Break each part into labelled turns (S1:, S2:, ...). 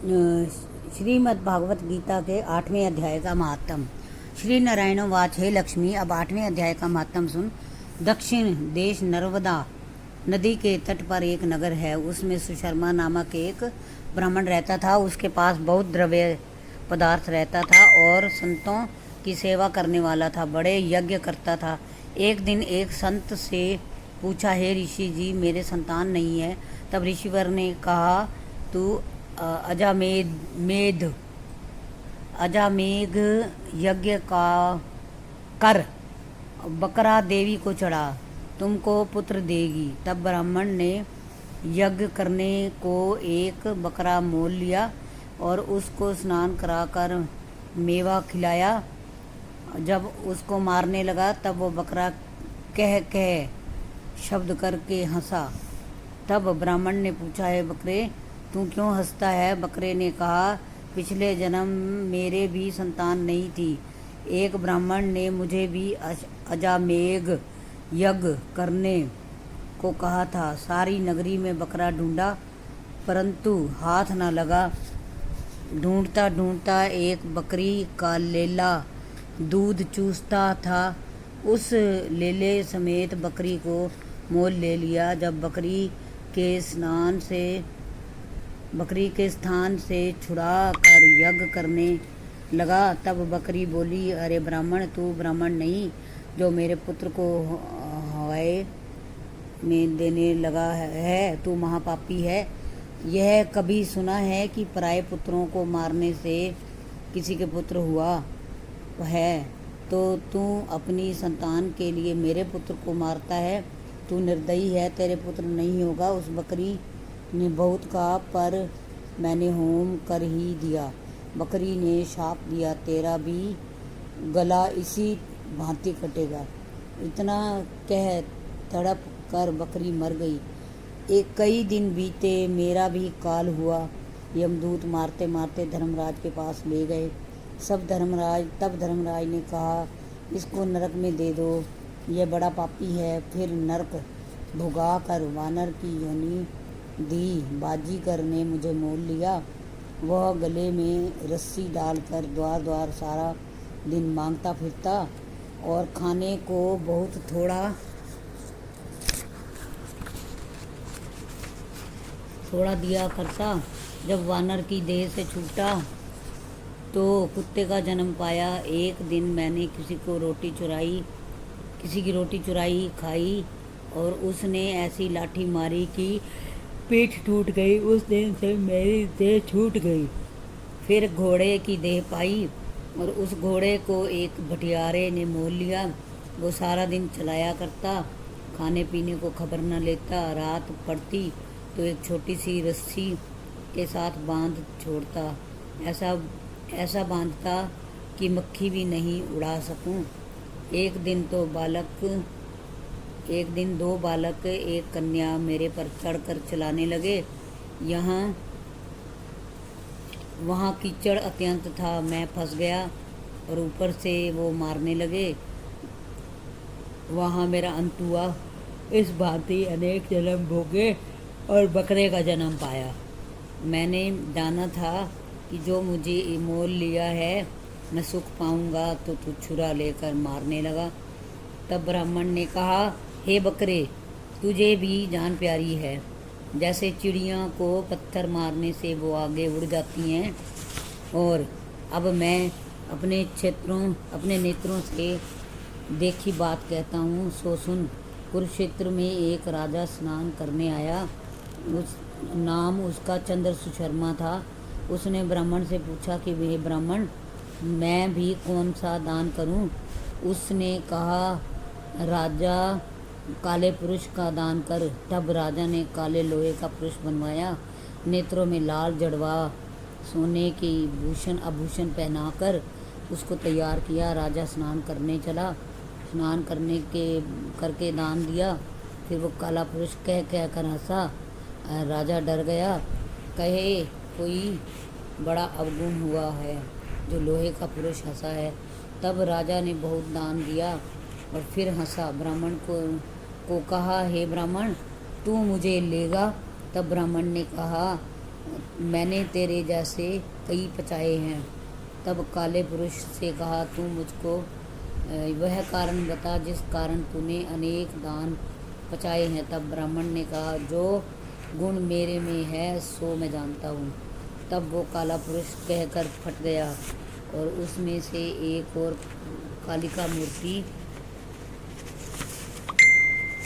S1: श्रीमद् भागवत गीता के 8वें अध्याय का महात्म। श्री नारायण वाच, हे लक्ष्मी, अब 8वें अध्याय का महात्म सुन। दक्षिण देश नर्मदा नदी के तट पर एक नगर है। उसमें सुशर्मा नामक एक ब्राह्मण रहता था। उसके पास बहुत द्रव्य पदार्थ रहता था और संतों की सेवा करने वाला था, बड़े यज्ञ करता था। एक दिन एक संत से पूछा, हे ऋषि जी, मेरे संतान नहीं है। तब ऋषिवर ने कहा, तू अजामेघ यज्ञ का कर, बकरा देवी को चढ़ा, तुमको पुत्र देगी। तब ब्राह्मण ने यज्ञ करने को एक बकरा मोल लिया और उसको स्नान कराकर मेवा खिलाया। जब उसको मारने लगा तब वो बकरा कह कह शब्द करके हंसा। तब ब्राह्मण ने पूछा, है बकरे, तू क्यों हंसता है? बकरे ने कहा, पिछले जन्म मेरे भी संतान नहीं थी। एक ब्राह्मण ने मुझे भी अजामेघ यज्ञ करने को कहा था। सारी नगरी में बकरा ढूंढा परंतु हाथ न लगा। ढूंढता ढूंढता एक बकरी का लेला दूध चूसता था। उस लेले समेत बकरी को मोल ले लिया। जब बकरी के स्थान से छुड़ा कर यज्ञ करने लगा तब बकरी बोली, अरे ब्राह्मण, तू ब्राह्मण नहीं जो मेरे पुत्र को हवाए में देने लगा है, तू महापापी है। यह कभी सुना है कि पराये पुत्रों को मारने से किसी के पुत्र हुआ है, तो तू अपनी संतान के लिए मेरे पुत्र को मारता है। तू निर्दयी है, तेरे पुत्र नहीं होगा। उस बकरी ने बहुत कहा पर मैंने होम कर ही दिया। बकरी ने शाप दिया, तेरा भी गला इसी भांति कटेगा। इतना कह तड़प कर बकरी मर गई। कई दिन बीते, मेरा भी काल हुआ। यमदूत मारते मारते धर्मराज के पास ले गए। तब धर्मराज ने कहा, इसको नरक में दे दो, यह बड़ा पापी है। फिर नरक भुगा कर वानर की योनि दी। बाजीगर ने मुझे मोल लिया। वह गले में रस्सी डालकर द्वार द्वार सारा दिन मांगता फिरता और खाने को बहुत थोड़ा दिया करता। जब वानर की देह से छूटा तो कुत्ते का जन्म पाया। एक दिन मैंने किसी की रोटी चुराई खाई और उसने ऐसी लाठी मारी कि पीठ टूट गई। उस दिन से मेरी देह छूट गई। फिर घोड़े की देह पाई और उस घोड़े को एक भटियारे ने मोल लिया। वो सारा दिन चलाया करता, खाने पीने को खबर न लेता। रात पड़ती तो एक छोटी सी रस्सी के साथ बांध छोड़ता, ऐसा बांधता कि मक्खी भी नहीं उड़ा सकूं। एक दिन दो बालक एक कन्या मेरे पर चढ़कर चलाने लगे। वहाँ कीचड़ अत्यंत था। मैं फंस गया और ऊपर से वो मारने लगे। वहाँ मेरा अंत हुआ। इस भांति अनेक जन्म भोगे और बकरे का जन्म पाया। मैंने जाना था कि जो मुझे मोल लिया है मैं सुख पाऊंगा, तो तू छुरा लेकर मारने लगा। तब ब्राह्मण ने कहा, हे बकरे, तुझे भी जान प्यारी है। जैसे चिड़िया को पत्थर मारने से वो आगे उड़ जाती हैं, और अब मैं अपने नेत्रों से देखी बात कहता हूँ, सो सुन। कुरुक्षेत्र में एक राजा स्नान करने आया। नाम उसका चंद्र सुशर्मा था। उसने ब्राह्मण से पूछा कि वे ब्राह्मण, मैं भी कौन सा दान करूं? उसने कहा, राजा काले पुरुष का दान कर। तब राजा ने काले लोहे का पुरुष बनवाया, नेत्रों में लाल जड़वा, सोने की आभूषण पहनाकर उसको तैयार किया। राजा स्नान करने चला। स्नान करके दान दिया। फिर वो काला पुरुष कह कर हंसा। राजा डर गया, कहे कोई बड़ा अवगुण हुआ है जो लोहे का पुरुष हंसा है। तब राजा ने बहुत दान दिया और फिर हंसा। ब्राह्मण को कहा, हे ब्राह्मण, तू मुझे लेगा? तब ब्राह्मण ने कहा, मैंने तेरे जैसे कई पचाए हैं। तब काले पुरुष से कहा, तू मुझको वह कारण बता जिस कारण तूने अनेक दान पचाए हैं। तब ब्राह्मण ने कहा, जो गुण मेरे में है सो मैं जानता हूँ। तब वो काला पुरुष कहकर फट गया और उसमें से एक और कालिका मूर्ति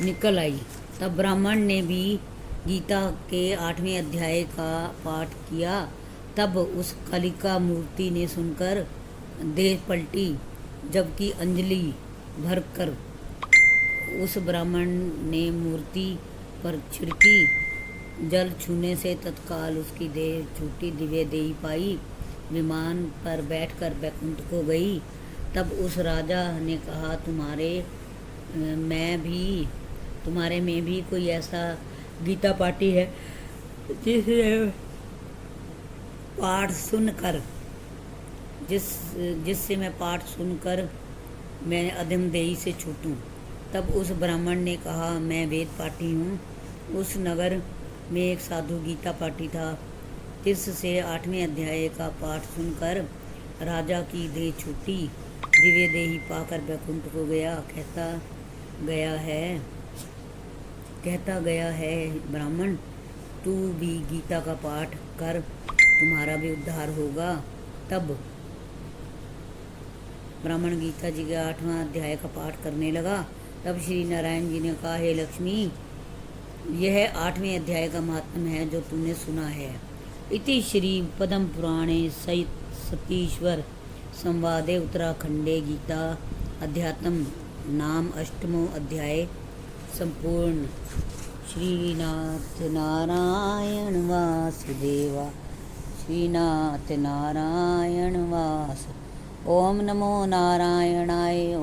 S1: निकल आई। तब ब्राह्मण ने भी गीता के 8वें अध्याय का पाठ किया। तब उस कालिका मूर्ति ने सुनकर देह पलटी, जबकि अंजलि भरकर उस ब्राह्मण ने मूर्ति पर छिड़की। जल छूने से तत्काल उसकी देह छूटी, दिव्य देही पाई, विमान पर बैठकर बैकुंठ को गई। तब उस राजा ने कहा, तुम्हारे में भी कोई ऐसा गीता पाठी है जिससे मैं पाठ सुनकर मैं अधम देही से छूटूं। तब उस ब्राह्मण ने कहा, मैं वेद पाठी हूँ। उस नगर में एक साधु गीता पाठी था। इससे 8वें अध्याय का पाठ सुनकर राजा की देह छूटी, दिव्य देही पाकर बैकुंठ को गया। कहता गया है ब्राह्मण, तू भी गीता का पाठ कर, तुम्हारा भी उद्धार होगा। तब ब्राह्मण गीता जी का 8वां अध्याय का पाठ करने लगा। तब श्री नारायण जी ने कहा, हे लक्ष्मी, यह 8वें अध्याय का महात्म्य है जो तूने सुना है। इति श्री पद्म पुराणे सतीश्वर संवादे उत्तराखंडे गीता अध्यात्म नाम 8वां अध्याय संपूर्ण। श्रीनाथ नारायण वासुदेवा, श्रीनाथ नारायण वास। ओम नमो नारायणाय,